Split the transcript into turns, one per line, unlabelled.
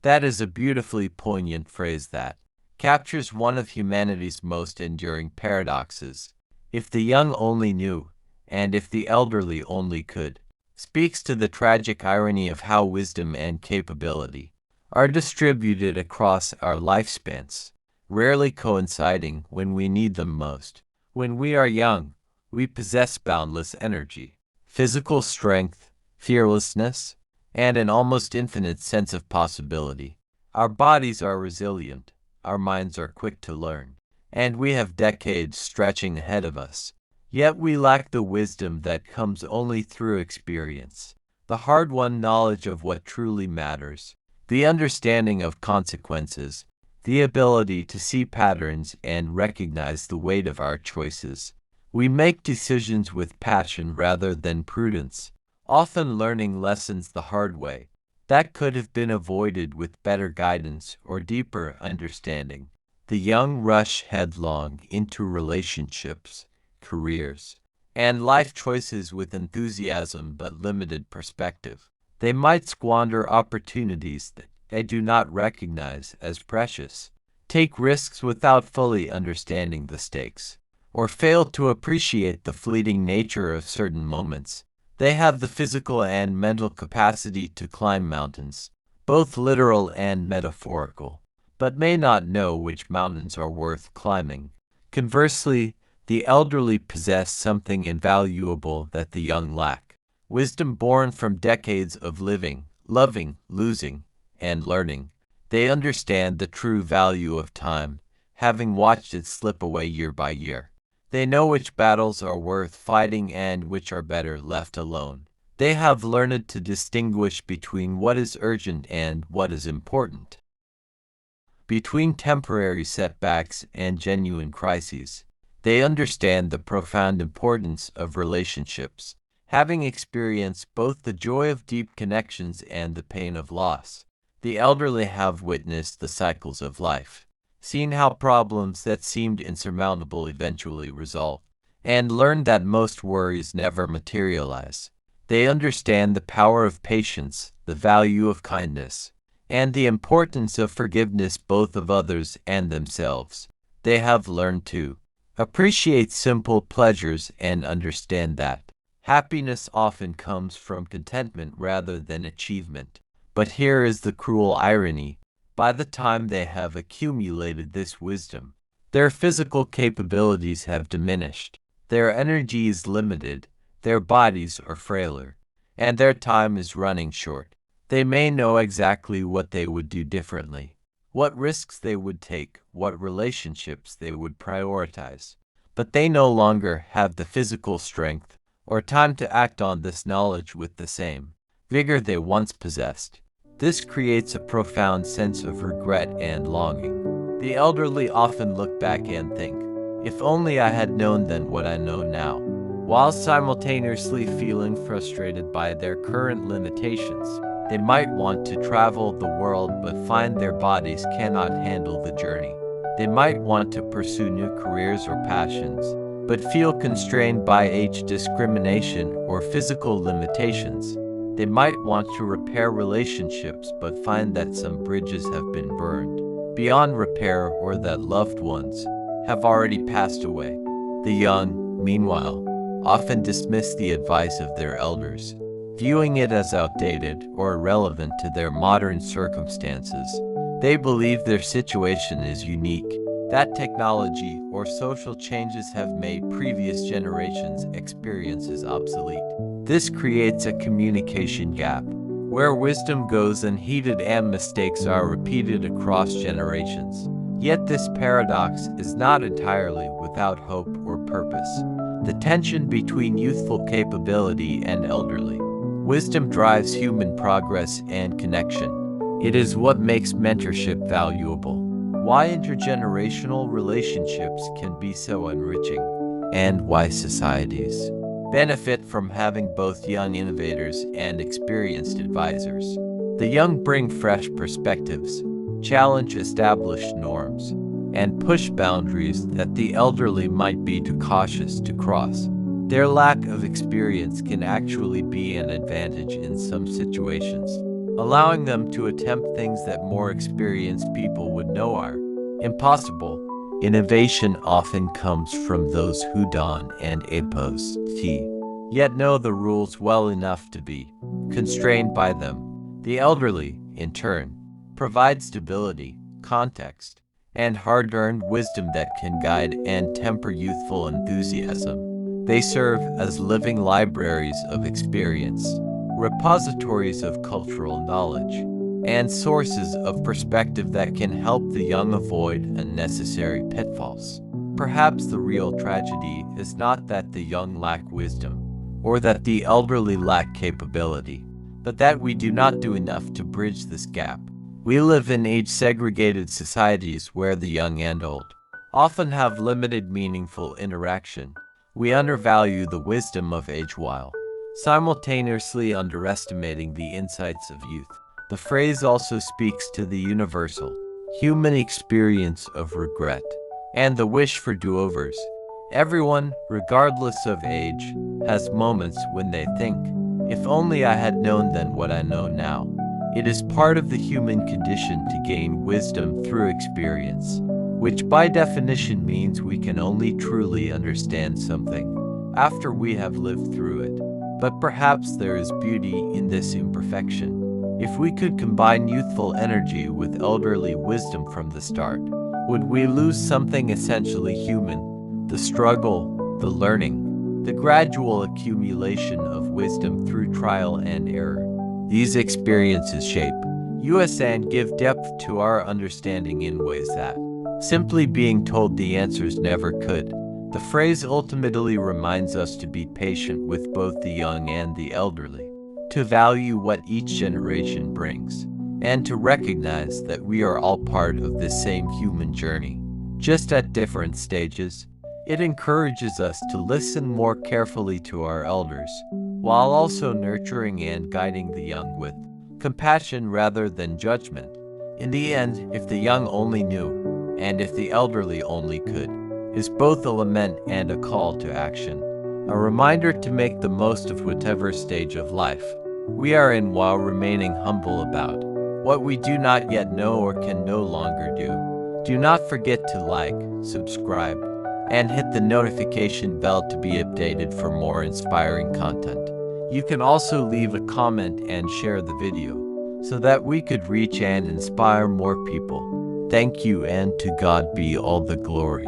That is a beautifully poignant phrase that captures one of humanity's most enduring paradoxes. If the young only knew, and if the elderly only could, speaks to the tragic irony of how wisdom and capability are distributed across our lifespans, rarely coinciding when we need them most. When we are young, we possess boundless energy, physical strength, fearlessness, and an almost infinite sense of possibility. Our bodies are resilient, our minds are quick to learn, and we have decades stretching ahead of us. Yet we lack the wisdom that comes only through experience, the hard-won knowledge of what truly matters, the understanding of consequences, the ability to see patterns and recognize the weight of our choices. We make decisions with passion rather than prudence, often learning lessons the hard way that could have been avoided with better guidance or deeper understanding. The young rush headlong into relationships, careers, and life choices with enthusiasm but limited perspective. They might squander opportunities that they do not recognize as precious, take risks without fully understanding the stakes, or fail to appreciate the fleeting nature of certain moments. They have the physical and mental capacity to climb mountains, both literal and metaphorical, but may not know which mountains are worth climbing. Conversely, the elderly possess something invaluable that the young lack: wisdom born from decades of living, loving, losing, and learning. They understand the true value of time, having watched it slip away year by year. They know which battles are worth fighting and which are better left alone. They have learned to distinguish between what is urgent and what is important, between temporary setbacks and genuine crises. They understand the profound importance of relationships, having experienced both the joy of deep connections and the pain of loss. The elderly have witnessed the cycles of life, seen how problems that seemed insurmountable eventually resolve, and learned that most worries never materialize. They understand the power of patience, the value of kindness, and the importance of forgiveness both of others and themselves. They have learned to appreciate simple pleasures and understand that happiness often comes from contentment rather than achievement. But here is the cruel irony: by the time they have accumulated this wisdom, their physical capabilities have diminished, their energy is limited, their bodies are frailer, and their time is running short. They may know exactly what they would do differently, what risks they would take, what relationships they would prioritize, but they no longer have the physical strength or time to act on this knowledge with the same vigor they once possessed. This creates a profound sense of regret and longing. The elderly often look back and think, if only I had known then what I know now, while simultaneously feeling frustrated by their current limitations. They might want to travel the world but find their bodies cannot handle the journey. They might want to pursue new careers or passions, but feel constrained by age discrimination or physical limitations. They might want to repair relationships but find that some bridges have been burned beyond repair or that loved ones have already passed away. The young, meanwhile, often dismiss the advice of their elders, viewing it as outdated or irrelevant to their modern circumstances. They believe their situation is unique, that technology or social changes have made previous generations' experiences obsolete. This creates a communication gap, where wisdom goes unheeded and mistakes are repeated across generations. Yet this paradox is not entirely without hope or purpose. The tension between youthful capability and elderly wisdom drives human progress and connection. It is what makes mentorship valuable, why intergenerational relationships can be so enriching, and why societies benefit from having both young innovators and experienced advisors. The young bring fresh perspectives, challenge established norms, and push boundaries that the elderly might be too cautious to cross. Their lack of experience can actually be an advantage in some situations. allowing them to attempt things that more experienced people would know are impossible. Innovation often comes from those who don and oppose T, yet know the rules well enough to be constrained by them. The elderly, in turn, provide stability, context, and hard-earned wisdom that can guide and temper youthful enthusiasm. They serve as living libraries of experience, repositories of cultural knowledge, and sources of perspective that can help the young avoid unnecessary pitfalls. Perhaps the real tragedy is not that the young lack wisdom, or that the elderly lack capability, but that we do not do enough to bridge this gap. We live in age-segregated societies where the young and old often have limited meaningful interaction. We undervalue the wisdom of age while simultaneously underestimating the insights of youth. The phrase also speaks to the universal human experience of regret and the wish for do-overs. Everyone, regardless of age, has moments when they think, "If only I had known then what I know now." It is part of the human condition to gain wisdom through experience, which by definition means we can only truly understand something after we have lived through it. But perhaps there is beauty in this imperfection. If we could combine youthful energy with elderly wisdom from the start, would we lose something essentially human? The struggle, the learning, the gradual accumulation of wisdom through trial and error. These experiences shape us and give depth to our understanding in ways that simply being told the answers never could. The phrase ultimately reminds us to be patient with both the young and the elderly, to value what each generation brings, and to recognize that we are all part of the same human journey, just at different stages. It encourages us to listen more carefully to our elders, while also nurturing and guiding the young with compassion rather than judgment. In the end, if the young only knew, and if the elderly only could, is both a lament and a call to action, a reminder to make the most of whatever stage of life we are in while remaining humble about what we do not yet know or can no longer do. Do not forget to like, subscribe, and hit the notification bell to be updated for more inspiring content. You can also leave a comment and share the video so that we could reach and inspire more people. Thank you, and to God be all the glory.